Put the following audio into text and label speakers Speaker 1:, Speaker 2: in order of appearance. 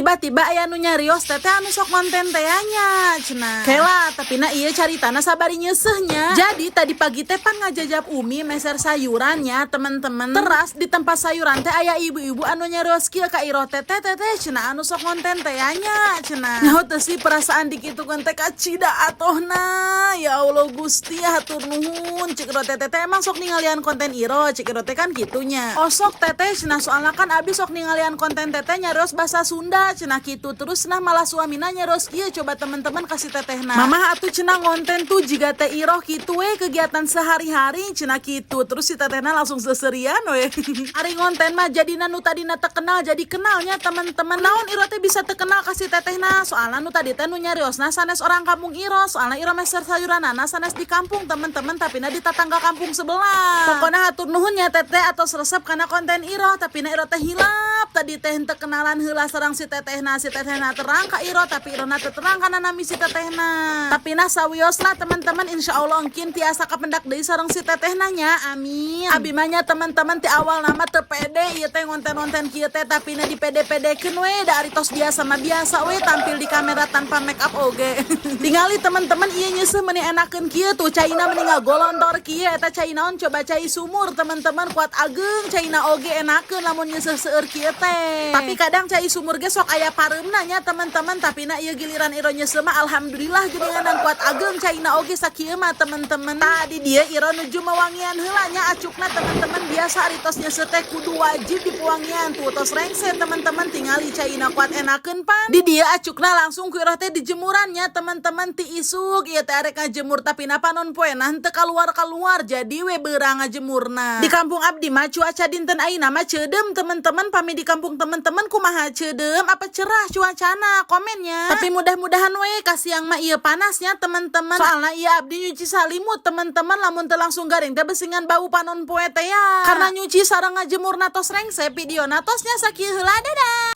Speaker 1: tiba-tiba aya nu nyarios teteh anu sok konten teh nya cenah. Kela tapi na ieu caritana sabari nyeuseuhnya. Jadi tadi pagi teh pan ngajajab Umi meser sayurannya teman-teman. Teras di tempat sayuran teh aya ibu-ibu anu nyarios kieu ka Iro teteh cenah anu sok konten teh nya cenah. Nyaho teh si perasaan dikitukeun teh kacida atohna. Ya Allah Gusti hatur nuhun cik Iro teteh emang sok ningalian konten Iro cik Iro teh kan gitunya. Oh sok teteh cenah soalna kan abi sok ningalian konten teteh nyarios bahasa Sunda cenah gitu. Terus cenah malah suamina nyarios kieu coba teman-teman kasih tetehna. Mamah atuh cenah konten tuh jiga teh Iro kitu we kegiatan sehari-hari cenah gitu. Terus si tetehna langsung seserian we. Ari konten mah jadina nu tadina terkenal jadi kenalnya teman-teman. Naon Iro teh bisa terkenal kasih tetehna soalna nu tadi teh nu nyariosna sanes orang kampung Iro. Soalna Iro meser sayuranana sanes di kampung teman-teman tapi na di tetangga kampung sebelah. Pokona hatur nuhun nya teteh atos resep kana konten Iro tapi na Iro teh hilap tadi teh henteu kenalan heula sareng si tetehna terang ka Iro tapi Iro na teu terang kana nami si tetehna. Tapi na sawiosna teman-teman insyaallah engkin tiasa kapendak deui sareng si tetehna nya. Amin. Abi mah nya teman-teman ti awal nama teu pede ieu teh konten-konten kieu teh tapi na dipede-pedekeun we da ari tos biasa mah biasa we tampil di kamera tanpa make up oge. Tingali teman-teman ieu nyeuseum meuni enakeun kieu tuh caina meninggal golondor kieu eta cai naon coba cai sumur teman-teman kuat ageng caina oge enakeun lamun nyeuseum seueur kieu teh. Tapi kadang cai sumur ge sok aya pareumna nya teman-teman tapi na ieu giliran Iro nyeuseum mah alhamdulillah geuninganan kuat ageng caina oge sakieu mah teman-teman. Tadi dia Iro nuju mewangian heula nya acukna teman-teman biasa ari tos nyeuseum teh kudu wajib dipewangian tuh tos rengse teman-teman tingali caina kuat enakeun pan. Di dia acukna langsung ku Iro teh dijemurannya teman-teman ti isuk ieu teh arek ngajemur tapi napa non poena henteu kaluar jadi we beurang ngajemurna. Di kampung abdi mah cuaca dinten ayeuna mah ceudem teman-teman pami di kampung teman-teman kumaha ceudem apa cerah cuacana komennya. Tapi mudah-mudahan we ka siang mah ieu panasnya teman-teman. Soalna ieu abdi nyuci salimut teman-teman lamun teu langsung garing teh besingan bau panon poe teh ya. Karena nyuci sareng ngajemurna tos rengse videona tosnya sakieu heula dadah.